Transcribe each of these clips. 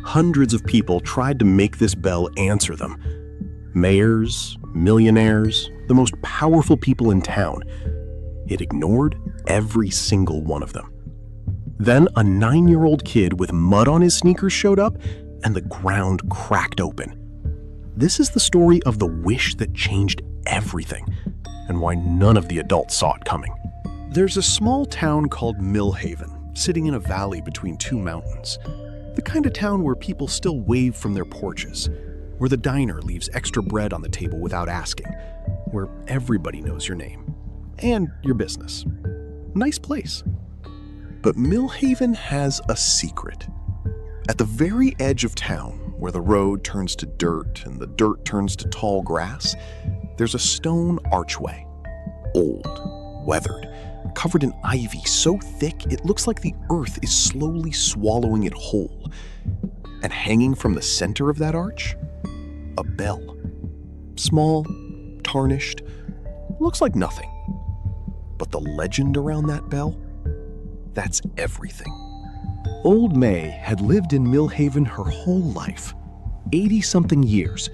Hundreds of people tried to make this bell answer them. Mayors, millionaires, the most powerful people in town. It ignored every single one of them. Then a 9-year-old kid with mud on his sneakers showed up, and the ground cracked open. This is the story of the wish that changed everything, and why none of the adults saw it coming. There's a small town called Millhaven, sitting in a valley between two mountains. The kind of town where people still wave from their porches, where the diner leaves extra bread on the table without asking, where everybody knows your name and your business. Nice place. But Millhaven has a secret. At the very edge of town, where the road turns to dirt and the dirt turns to tall grass, there's a stone archway. Old, weathered, covered in ivy so thick it looks like the earth is slowly swallowing it whole. And hanging from the center of that arch, a bell. Small, tarnished, looks like nothing. But the legend around that bell, that's everything. Old May had lived in Millhaven her whole life, 80-something years.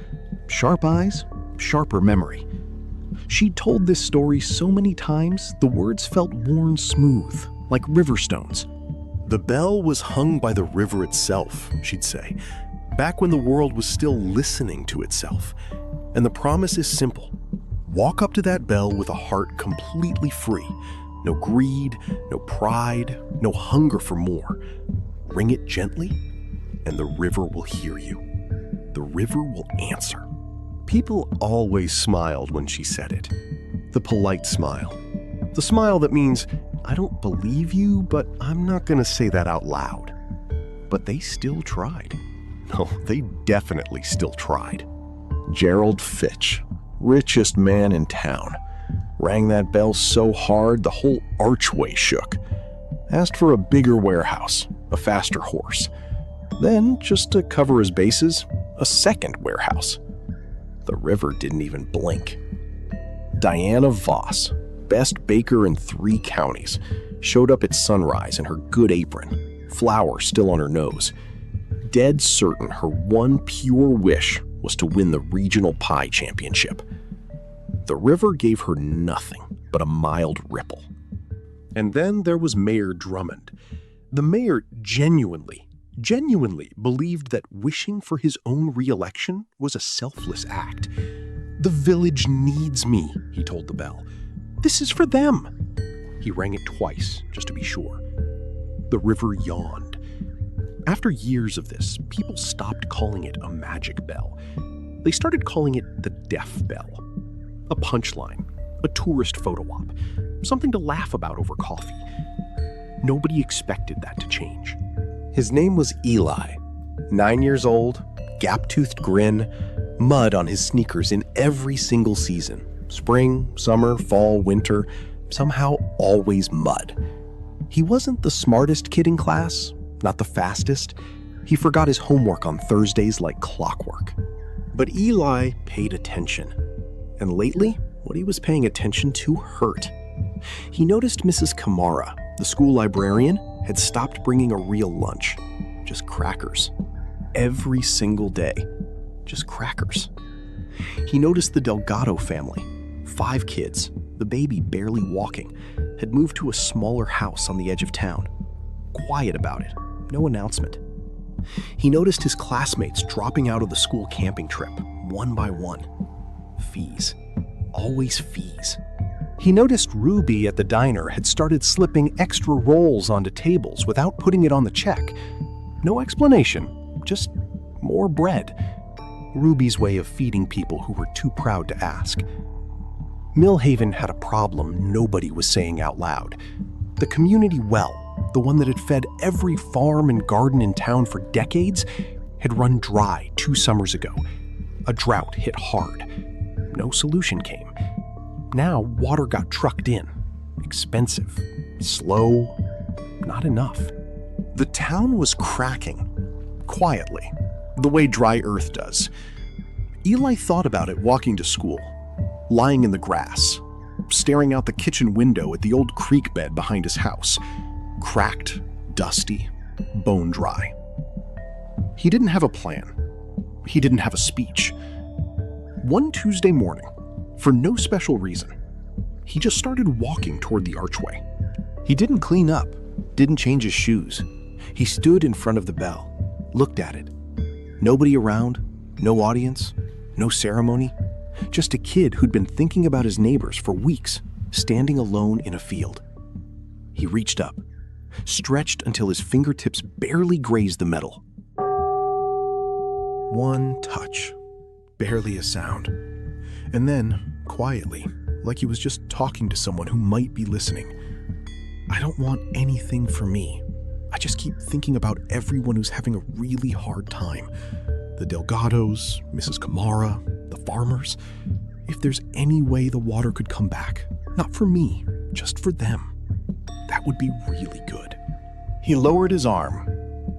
Sharp eyes, sharper memory. She'd told this story so many times, the words felt worn smooth, like river stones. The bell was hung by the river itself, she'd say, back when the world was still listening to itself. And the promise is simple. Walk up to that bell with a heart completely free. No greed, no pride, no hunger for more. Ring it gently, and the river will hear you. The river will answer. People always smiled when she said it. The polite smile. The smile that means, I don't believe you, but I'm not going to say that out loud. But they still tried. No, they definitely still tried. Gerald Fitch, richest man in town, rang that bell so hard the whole archway shook. Asked for a bigger warehouse, a faster horse. Then, just to cover his bases, a second warehouse. The river didn't even blink. Diana Voss, best baker in 3 counties, showed up at sunrise in her good apron, flour still on her nose. Dead certain her one pure wish was to win the regional pie championship. The river gave her nothing but a mild ripple. And then there was Mayor Drummond. The mayor genuinely believed that wishing for his own re-election was a selfless act. The village needs me, he told the bell. This is for them. He rang it twice, just to be sure. The river yawned. After years of this, people stopped calling it a magic bell. They started calling it the deaf bell. A punchline, a tourist photo op, something to laugh about over coffee. Nobody expected that to change. His name was Eli, 9 years old, gap-toothed grin, mud on his sneakers in every single season. Spring, summer, fall, winter, somehow always mud. He wasn't the smartest kid in class, not the fastest. He forgot his homework on Thursdays like clockwork. But Eli paid attention. And lately, what he was paying attention to hurt. He noticed Mrs. Kamara, the school librarian, had stopped bringing a real lunch. Just crackers. Every single day. Just crackers. He noticed the Delgado family, 5 kids, the baby barely walking, had moved to a smaller house on the edge of town. Quiet about it. No announcement. He noticed his classmates dropping out of the school camping trip, one by one. Fees. Always fees. He noticed Ruby at the diner had started slipping extra rolls onto tables without putting it on the check. No explanation, just more bread. Ruby's way of feeding people who were too proud to ask. Millhaven had a problem nobody was saying out loud. The community well, the one that had fed every farm and garden in town for decades, had run dry 2 summers ago. A drought hit hard. No solution came. Now water got trucked in. Expensive, slow, not enough. The town was cracking, quietly, the way dry earth does. Eli thought about it walking to school, lying in the grass, staring out the kitchen window at the old creek bed behind his house, cracked, dusty, bone dry. He didn't have a plan. He didn't have a speech. One Tuesday morning, for no special reason, he just started walking toward the archway. He didn't clean up, didn't change his shoes. He stood in front of the bell, looked at it. Nobody around, no audience, no ceremony, just a kid who'd been thinking about his neighbors for weeks, standing alone in a field. He reached up, stretched until his fingertips barely grazed the metal. One touch, barely a sound. And then, quietly, like he was just talking to someone who might be listening, "I don't want anything for me. I just keep thinking about everyone who's having a really hard time. The Delgados, Mrs. Kamara, the farmers. If there's any way the water could come back, not for me, just for them, that would be really good." He lowered his arm,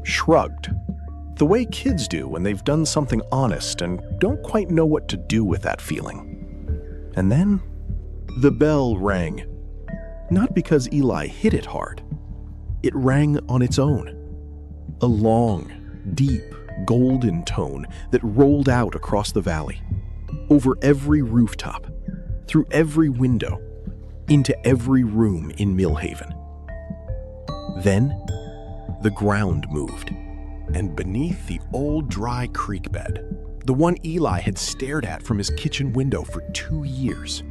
shrugged, the way kids do when they've done something honest and don't quite know what to do with that feeling. And then the bell rang. Not because Eli hit it hard. It rang on its own. A long, deep, golden tone that rolled out across the valley, over every rooftop, through every window, into every room in Millhaven. Then, the ground moved, and beneath the old dry creek bed, the one Eli had stared at from his kitchen window for 2 years,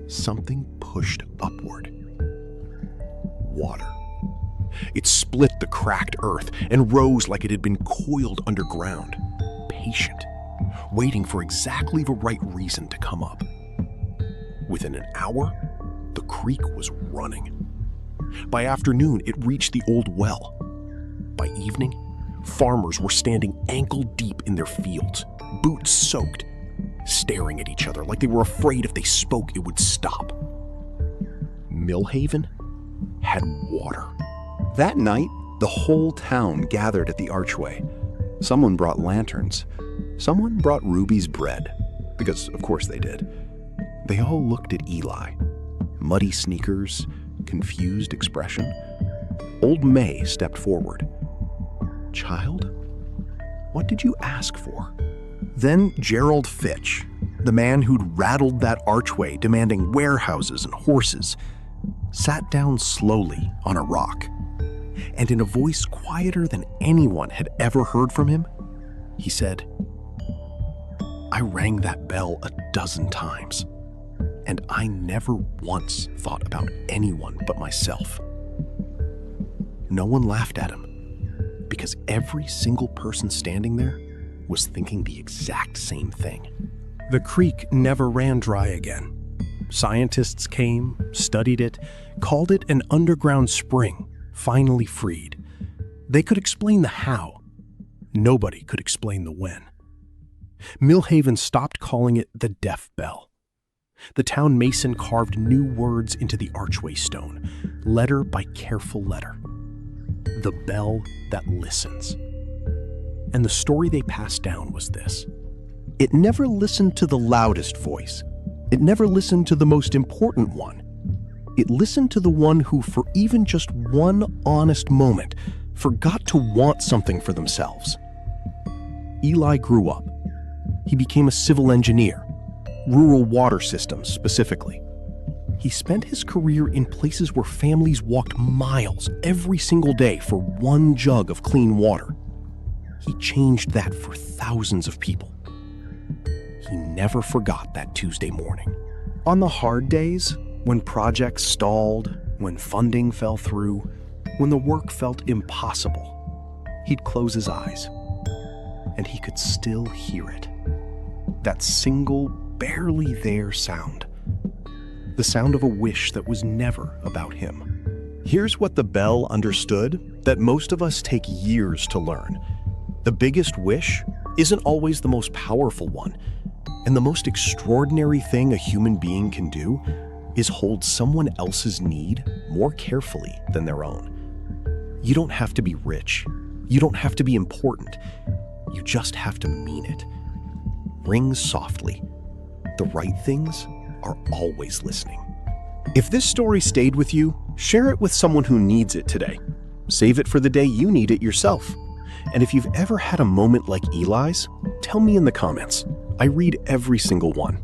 something pushed upward. Water. It split the cracked earth and rose like it had been coiled underground, patient, waiting for exactly the right reason to come up. Within an hour, the creek was running. By afternoon, it reached the old well. By evening, farmers were standing ankle-deep in their fields, boots soaked, staring at each other like they were afraid if they spoke it would stop. Millhaven had water. That night, the whole town gathered at the archway. Someone brought lanterns. Someone brought Ruby's bread, because of course they did. They all looked at Eli. Muddy sneakers, confused expression. Old May stepped forward. "Child, what did you ask for?" Then Gerald Fitch, the man who'd rattled that archway demanding warehouses and horses, sat down slowly on a rock. And in a voice quieter than anyone had ever heard from him, he said, "I rang that bell 12 times, and I never once thought about anyone but myself." No one laughed at him, because every single person standing there was thinking the exact same thing. The creek never ran dry again. Scientists came, studied it, called it an underground spring, finally freed. They could explain the how. Nobody could explain the when. Millhaven stopped calling it the Deaf Bell. The town mason carved new words into the archway stone, letter by careful letter. The bell that listens. And the story they passed down was this. It never listened to the loudest voice. It never listened to the most important one. It listened to the one who, for even just one honest moment, forgot to want something for themselves. Eli grew up. He became a civil engineer, rural water systems specifically. He spent his career in places where families walked miles every single day for one jug of clean water. He changed that for thousands of people. He never forgot that Tuesday morning. On the hard days, when projects stalled, when funding fell through, when the work felt impossible, he'd close his eyes, and he could still hear it. That single, barely there sound. The sound of a wish that was never about him. Here's what the bell understood that most of us take years to learn. The biggest wish isn't always the most powerful one, and the most extraordinary thing a human being can do is hold someone else's need more carefully than their own. You don't have to be rich. You don't have to be important. You just have to mean it. Ring softly. The right things are always listening. If this story stayed with you, share it with someone who needs it today. Save it for the day you need it yourself. And if you've ever had a moment like Eli's, tell me in the comments. I read every single one.